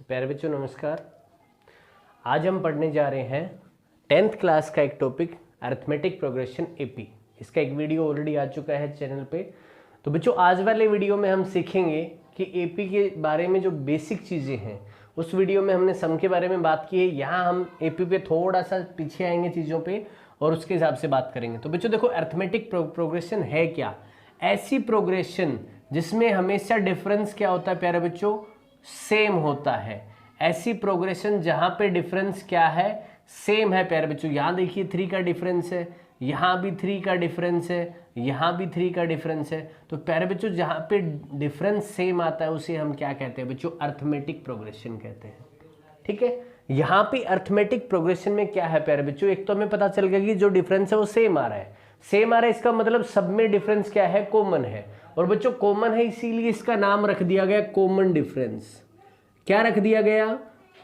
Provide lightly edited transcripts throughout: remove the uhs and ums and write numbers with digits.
प्यारे बच्चों नमस्कार। आज हम पढ़ने जा रहे हैं 10th क्लास का एक टॉपिक अरिथमेटिक प्रोग्रेशन एपी। इसका एक वीडियो ऑलरेडी आ चुका है चैनल पे। तो बच्चों आज वाले वीडियो में हम सीखेंगे कि एपी के बारे में जो बेसिक चीज़ें हैं। उस वीडियो में हमने सम के बारे में बात की है। यहाँ हम एपी पे थोड़ा सा पीछे आएंगे चीज़ों पे और उसके हिसाब से बात करेंगे। तो बच्चों देखो अरिथमेटिक प्रोग्रेशन है क्या? ऐसी प्रोग्रेशन जिसमें हमेशा डिफरेंस क्या होता है प्यारे बच्चों? सेम होता है। ऐसी प्रोग्रेशन जहां पे डिफरेंस क्या है? सेम है प्यारे बच्चों। यहां देखिए 3 का डिफरेंस है, यहां भी 3 का डिफरेंस है, यहां भी 3 का डिफरेंस है। तो प्यारे बच्चों जहां पे डिफरेंस सेम आता है उसे हम क्या कहते हैं बच्चों? अरिथमेटिक प्रोग्रेशन कहते हैं। ठीक है, यहाँ पे अरिथमेटिक प्रोग्रेशन में क्या है प्यारे बच्चों? एक तो हमें पता चल गया कि जो डिफरेंस है वो सेम आ रहा है। सेम आ रहा है इसका मतलब सब में डिफरेंस क्या है? कॉमन है। और बच्चों कॉमन है इसीलिए इसका नाम रख दिया गया कॉमन डिफरेंस। क्या रख दिया गया?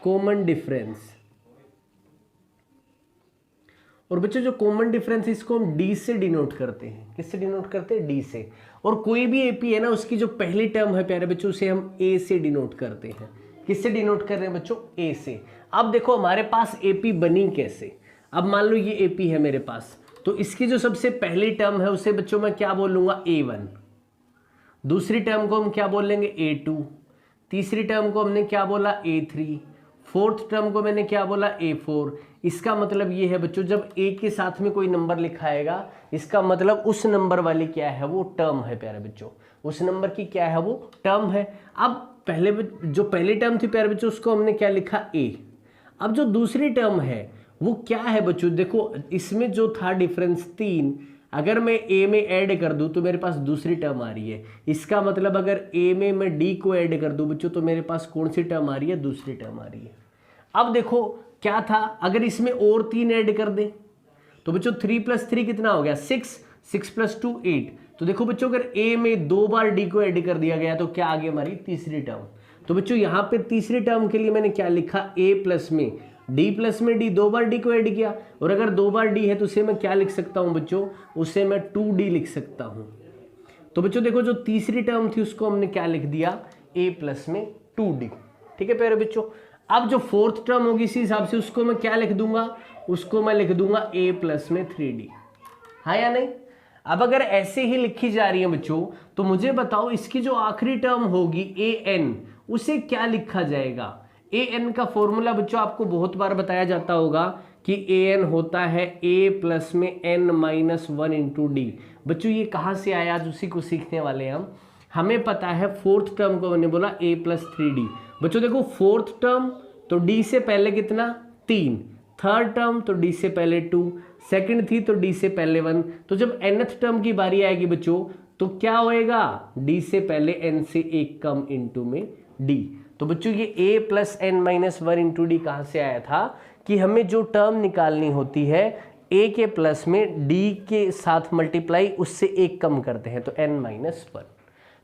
Common difference. और बच्चों जो कॉमन डिफरेंस इसको हम डी से डिनोट करते हैं। किससे डिनोट करते हैं? डी से। और कोई भी एपी है ना उसकी जो पहली टर्म है प्यारे बच्चों उसे हम ए से डिनोट करते हैं। किससे डिनोट कर रहे हैं बच्चों? ए से। अब देखो हमारे पास एपी बनी कैसे। अब मान लो ये एपी है मेरे पास, तो इसकी जो सबसे पहली टर्म है उसे बच्चों मैं क्या बोलूंगा? A1। दूसरी टर्म को हम क्या बोल लेंगे? A2। तीसरी टर्म को हमने क्या बोला? A3। फोर्थ टर्म को मैंने क्या बोला? A4। इसका मतलब ये है बच्चों जब A के साथ में कोई नंबर लिखा आएगा इसका मतलब उस नंबर वाली क्या है? वो टर्म है प्यारे बच्चों। उस नंबर की क्या है? वो टर्म है। अब पहले जो पहली टर्म थी प्यारे बच्चों उसको हमने क्या लिखा? A। अब जो दूसरी टर्म है वो क्या है बच्चों? देखो इसमें जो था डिफरेंस 3, अगर मैं A में ऐड कर दूं तो मेरे पास दूसरी टर्म आ रही है। इसका मतलब अगर A में मैं D को ऐड कर दूं बच्चों तो मेरे पास कौन सी टर्म आ रही है? दूसरी टर्म आ रही है। अब देखो क्या था, अगर इसमें और 3 ऐड कर दें तो बच्चों 3 + 3 कितना हो गया? 6। 6 + 2 8। तो देखो बच्चों अगर A में 2 बार D को ऐड कर दिया गया तो क्या आ गई हमारी? तीसरी टर्म। तो बच्चों यहाँ पे तीसरी टर्म के लिए मैंने क्या लिखा? A प्लस में D 2 बार D को ऐड किया। और अगर 2 बार D है तो उसे मैं क्या लिख सकता हूं बच्चों? उसे मैं 2D लिख सकता हूं। तो बच्चों देखो जो तीसरी टर्म थी उसको हमने क्या लिख दिया? A प्लस में 2D। ठीक है प्यारे बच्चों। अब जो फोर्थ टर्म होगी इसी हिसाब से उसको मैं क्या लिख दूंगा? उसको मैं लिख दूंगा A प्लस में 3D। हाँ या नहीं? अब अगर ऐसे ही लिखी जा रही है बच्चों तो मुझे बताओ इसकी जो आखिरी टर्म होगी AN उसे क्या लिखा जाएगा? AN का फॉर्मूला बच्चों आपको बहुत बार बताया जाता होगा कि AN होता है A प्लस में N-1 इंटू D। बच्चों ये कहाँ से आया? आज उसी को सीखने वाले हैं हम। हमें पता है फोर्थ टर्म को मैंने बोला A प्लस 3D। बच्चों देखो फोर्थ टर्म तो D से पहले कितना? 3। थर्ड टर्म तो D से पहले 2। सेकंड थी तो D से पहले 1। तो जब nth टर्म की बारी आएगी बच्चों तो क्या होएगा? D से पहले N से 1 कम इंटू में D। तो बच्चों ये A plus N-1 into D कहाँ से आया था? कि हमें जो टर्म निकालनी होती है A के प्लस में D के साथ मल्टीप्लाई उससे 1 कम करते हैं तो N-1।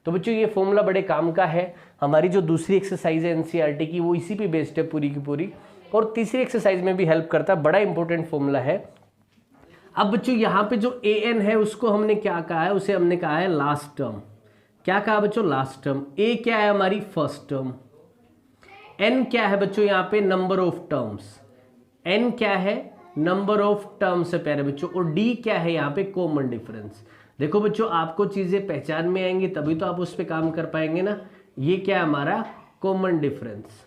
तो बच्चों ये फॉर्मूला बड़े काम का है। हमारी जो दूसरी एक्सरसाइज है NCERT की वो इसी पे बेस्ड है पूरी की पूरी, और तीसरी एक्सरसाइज में भी हेल्प करता है। बड़ा इंपॉर्टेंट फॉर्मूला है। अब बच्चों यहाँ पे जो AN है उसको हमने क्या कहा है? उसे हमने कहा है लास्ट टर्म। क्या कहा बच्चों? Last term. A क्या है? हमारी फर्स्ट टर्म। N क्या है बच्चों? यहाँ पे नंबर ऑफ टर्म्स। N क्या है? नंबर ऑफ टर्म्स है प्यारे बच्चों। और D क्या है? यहाँ पे कॉमन डिफरेंस। देखो बच्चों आपको चीजें पहचान में आएंगी तभी तो आप उस पर काम कर पाएंगे ना। ये क्या है? हमारा कॉमन डिफरेंस।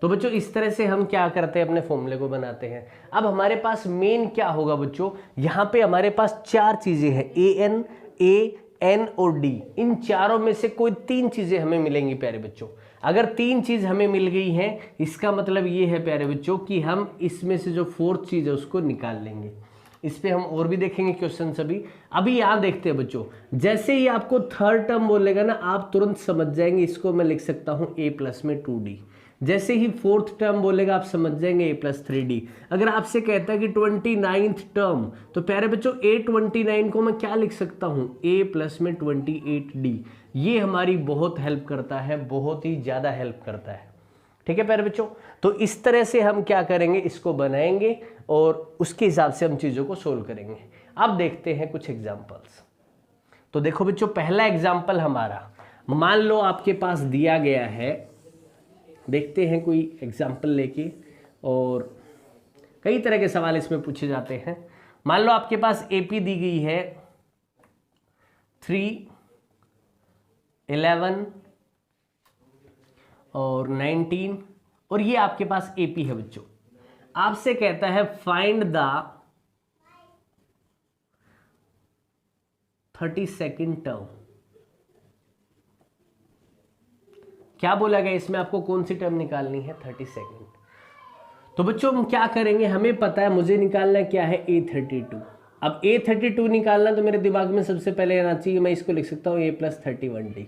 तो बच्चों इस तरह से हम क्या करते हैं? अपने फॉर्मूले को बनाते हैं। अब हमारे पास मेन क्या होगा बच्चों? यहाँ पे हमारे पास 4 चीजें हैं, AN, A, N और D। इन चारों में से कोई 3 चीजें हमें मिलेंगी प्यारे बच्चों। अगर 3 चीज हमें मिल गई हैं इसका मतलब ये है प्यारे बच्चों कि हम इसमें से जो फोर्थ चीज है उसको निकाल लेंगे। इस पे हम और भी देखेंगे क्वेश्चन सभी। अभी यहाँ देखते हैं बच्चों, जैसे ही आपको थर्ड टर्म बोलेगा ना आप तुरंत समझ जाएंगे इसको मैं लिख सकता हूँ A प्लस में 2D। जैसे ही फोर्थ टर्म बोलेगा आप समझ जाएंगे A प्लस 3D। अगर आपसे कहता है कि 29th टर्म तो प्यारे बच्चों A29 को मैं क्या लिख सकता हूँ? A प्लस में 28D। ये हमारी बहुत हेल्प करता है, बहुत ही ज़्यादा हेल्प करता है। ठीक है प्यारे बच्चों, तो इस तरह से हम क्या करेंगे? इसको बनाएंगे और उसके हिसाब से हम चीज़ों को सोल्व करेंगे। अब देखते हैं कुछ एग्जाम्पल्स। तो देखो बच्चों पहला एग्जाम्पल हमारा, मान लो आपके पास दिया गया है देखते हैं कोई एग्जाम्पल लेके, और कई तरह के सवाल इसमें पूछे जाते हैं। मान लो आपके पास एपी दी गई है 3, 11 और 19, और ये आपके पास एपी है बच्चों। आपसे कहता है फाइंड द 32nd टर्म। क्या बोला गया इसमें, आपको कौन सी टर्म निकालनी है, 32nd। तो बच्चों हम क्या करेंगे, हमें पता है मुझे निकालना क्या है A32। अब A32 निकालना तो मेरे दिमाग में सबसे पहले आना चाहिए, मैं इसको लिख सकता हूँ A+31D।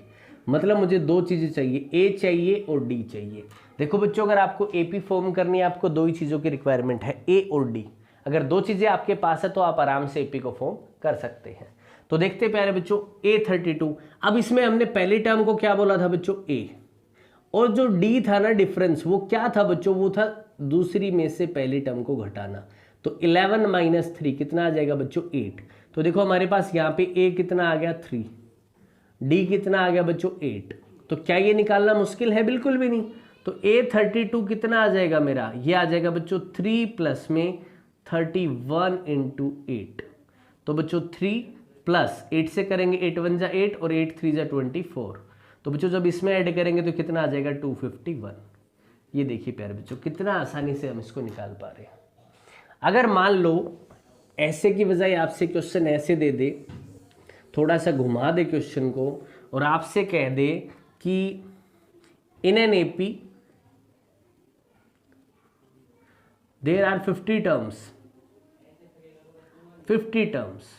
मतलब मुझे दो चीज़ें चाहिए, A चाहिए और D चाहिए। देखो बच्चों, अगर आपको AP फॉर्म करनी है, आपको दो ही चीज़ों की रिक्वायरमेंट है, A और D। अगर दो चीज़ें आपके पास है तो आप आराम से AP को फॉर्म कर सकते हैं। तो देखते हैं प्यारे बच्चों, A32। अब इसमें हमने पहली टर्म को क्या बोला था बच्चों, A, और जो D था ना डिफरेंस, वो क्या था बच्चों, वो था दूसरी में से पहली टर्म को घटाना। तो 11 - 3 कितना आ जाएगा बच्चों, 8। तो देखो हमारे पास यहाँ पे A कितना आ गया, 3, D कितना आ गया बच्चों, 8। तो क्या ये निकालना मुश्किल है, बिल्कुल भी नहीं। तो A32 कितना आ जाएगा मेरा, ये आ जाएगा बच्चों 3 प्लस में 31 × 8। तो बच्चों 3 प्लस 8 से करेंगे, 8 × 1 = 8 और 8 × 3 = 24। तो बच्चों जब इसमें ऐड करेंगे तो कितना आ जाएगा, 251। ये देखिए प्यारे बच्चों, कितना आसानी से हम इसको निकाल पा रहे हैं। अगर मान लो ऐसे की बजाय आपसे क्वेश्चन ऐसे दे दे, थोड़ा सा घुमा दे क्वेश्चन को, और आपसे कह दे कि in N AP there are 50 terms. 50 terms,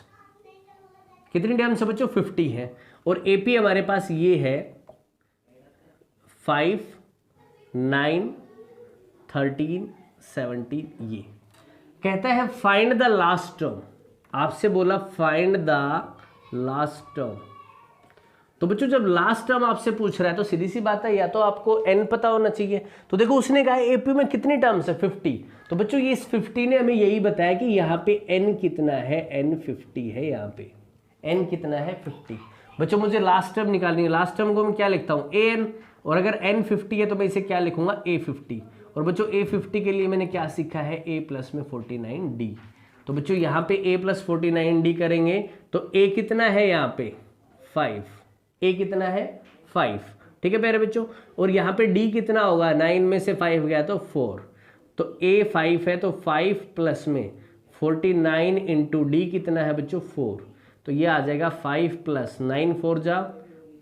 कितनी टर्म्स है बच्चों, 50 है। और एपी हमारे पास ये है 5, 9, 13, 17। ये कहता है फाइंड द लास्ट टर्म। आपसे बोला फाइंड द लास्ट टर्म। तो बच्चों जब लास्ट टर्म आपसे पूछ रहा है तो सीधी सी बात है, या तो आपको n पता होना चाहिए। तो देखो उसने कहा एपी में कितनी टर्म्स है, 50। तो बच्चों ये इस 50 ने हमें यही बताया कि यहाँ पे n कितना है, n 50 है। यहाँ पे n कितना है, 50। बच्चों मुझे लास्ट टर्म निकालनी है। लास्ट टर्म को मैं क्या लिखता हूँ, an, और अगर n 50 है तो मैं इसे क्या लिखूंगा, A50। और बच्चों A50 के लिए मैंने क्या सीखा है, A प्लस में 49D। तो बच्चों यहाँ पे A प्लस 49D करेंगे तो A कितना है यहाँ पे, 5। A कितना है, 5। ठीक है प्यारे बच्चों। और यहाँ पे D कितना होगा, 9 में से 5 गया तो 4। तो A 5 है तो 5 प्लस में 49 × D कितना है बच्चों, 4। तो ये आ जाएगा 5 + 9 4 जा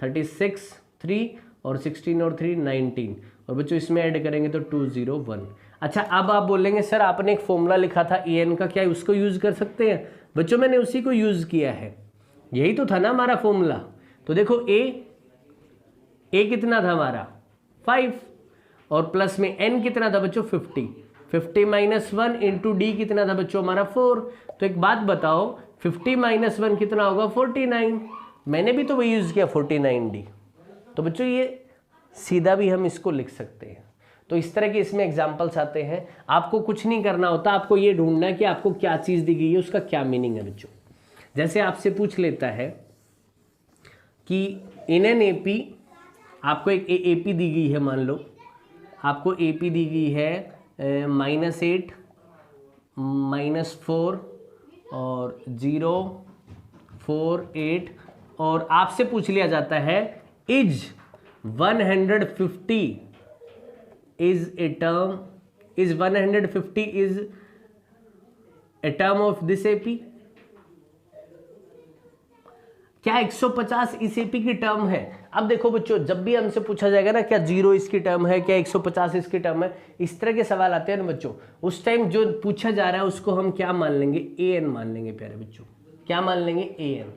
36, 3 और 16 और 3 19। और बच्चों इसमें ऐड करेंगे तो 201। अच्छा अब आप बोलेंगे सर आपने एक फॉर्मूला लिखा था an का, क्या उसको यूज़ कर सकते हैं? बच्चों मैंने उसी को यूज़ किया है, यही तो था ना हमारा फॉर्मूला। तो देखो a कितना था हमारा, 5, और प्लस में n कितना था बच्चों, 50। 50 - 1 × d कितना था बच्चों हमारा, 4। तो एक बात बताओ, 50 - 1 कितना होगा, 49। मैंने भी तो वही यूज़ किया, 49D। तो बच्चों ये सीधा भी हम इसको लिख सकते हैं। तो इस तरह के इसमें एग्जाम्पल्स आते हैं। आपको कुछ नहीं करना होता, आपको ये ढूंढना है कि आपको क्या चीज़ दी गई है, उसका क्या मीनिंग है बच्चों। जैसे आपसे पूछ लेता है कि इन एन एपी, आपको एक एपी दी गई है, मान लो आपको एपी दी गई है -8, -4 और 0, 4, 8, और आपसे पूछ लिया जाता है is 150 is a term, is 150 is a term of this AP? क्या 150 इस एपी की टर्म है? अब देखो बच्चों, जब भी हमसे पूछा जाएगा ना क्या 0 इसकी टर्म है, क्या 150 इसकी टर्म है, इस तरह के सवाल आते हैं ना बच्चों, उस टाइम जो पूछा जा रहा है उसको हम क्या मान लेंगे, an मान लेंगे प्यारे बच्चों। क्या मान लेंगे, an।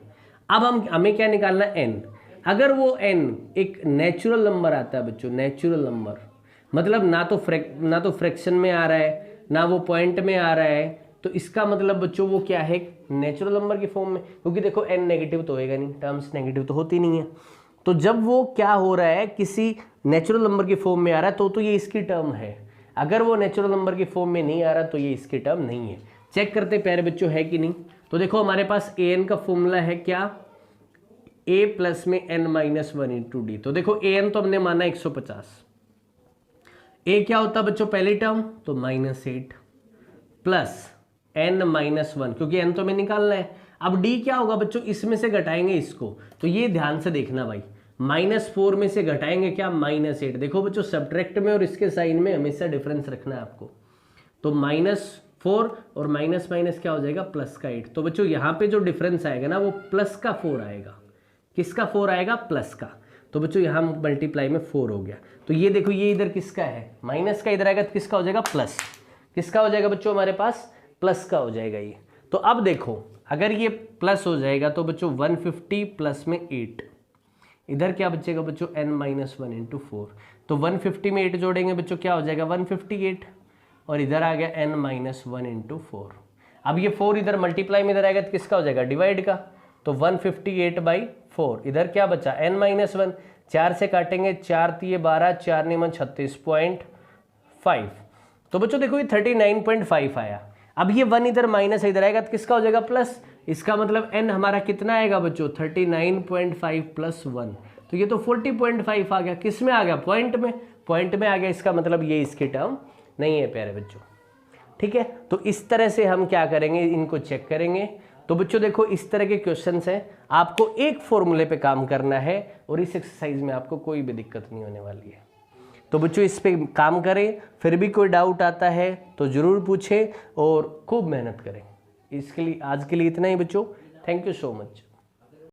अब हमें क्या निकालना, n। अगर वो n एक नेचुरल नंबर आता है बच्चों, नेचुरल नंबर मतलब ना तो फ्रैक्शन में आ रहा है, ना वो पॉइंट में आ रहा है, तो इसका मतलब बच्चों वो क्या है, नेचुरल नंबर की फॉर्म में। क्योंकि देखो n नेगेटिव तो होएगा नहीं, टर्म्स नेगेटिव तो होती नहीं है। तो जब वो क्या हो रहा है, किसी नेचुरल नंबर की फॉर्म में आ रहा है तो ये इसकी टर्म है। अगर वो नेचुरल नंबर की फॉर्म में नहीं आ रहा तो ये इसकी टर्म नहीं है। चेक करते प्यारे बच्चों है कि नहीं। तो देखो हमारे पास an का फॉर्मूला है क्या, a प्लस में n - 1 × d। तो देखो an तो हमने माना 150, ए क्या होता है बच्चों पहली टर्म, तो -8 प्लस n-1, क्योंकि n तो हमें निकालना है। अब d क्या होगा बच्चों, इसमें से घटाएंगे इसको, तो ये ध्यान से देखना भाई, -4 में से घटाएंगे क्या, -8। देखो बच्चों सब्ट्रैक्ट में और इसके साइन में हमेशा डिफरेंस रखना है आपको। तो -4 और माइनस माइनस क्या हो जाएगा, प्लस का 8। तो बच्चों यहाँ पे जो डिफरेंस आएगा ना वो प्लस का 4 आएगा। किसका 4 आएगा, प्लस का। तो बच्चों यहाँ मल्टीप्लाई में 4 हो गया। तो ये देखो ये इधर किसका है, माइनस का, इधर आएगा तो किसका हो जाएगा, प्लस। किसका हो जाएगा बच्चों, हमारे पास प्लस का हो जाएगा ये। तो अब देखो अगर ये प्लस हो जाएगा तो बच्चों 150 प्लस में 8, इधर क्या बचेगा बच्चों, n-1 इंटू 4। तो 150 में 8 जोड़ेंगे बच्चों क्या हो जाएगा, 158, और इधर आ गया n-1 इंटू 4। अब ये 4 इधर मल्टीप्लाई में इधर आएगा तो किसका हो जाएगा, डिवाइड का। तो 158/4, इधर क्या बचा, n-1, 4 से काटेंगे, 4 तिये 12, 4 नियम 36.5। तो बच्चों देखो ये 39.5 आया। अब ये 1 इधर माइनस इधर आएगा तो किसका हो जाएगा, प्लस। इसका मतलब n हमारा कितना आएगा बच्चों, 39.5 प्लस 1, तो ये तो 40.5 आ गया। किस में आ गया, पॉइंट में, पॉइंट में आ गया। इसका मतलब ये इसकी टर्म नहीं है प्यारे बच्चों, ठीक है। तो इस तरह से हम क्या करेंगे, इनको चेक करेंगे। तो बच्चों देखो इस तरह के क्वेश्चंस हैं, आपको एक फॉर्मूले पे काम करना है और इस एक्सरसाइज में आपको कोई भी दिक्कत नहीं होने वाली है। तो बच्चों इस पे काम करें, फिर भी कोई डाउट आता है तो ज़रूर पूछें और खूब मेहनत करें। इसके लिए आज के लिए इतना ही बच्चों, थैंक यू सो मच।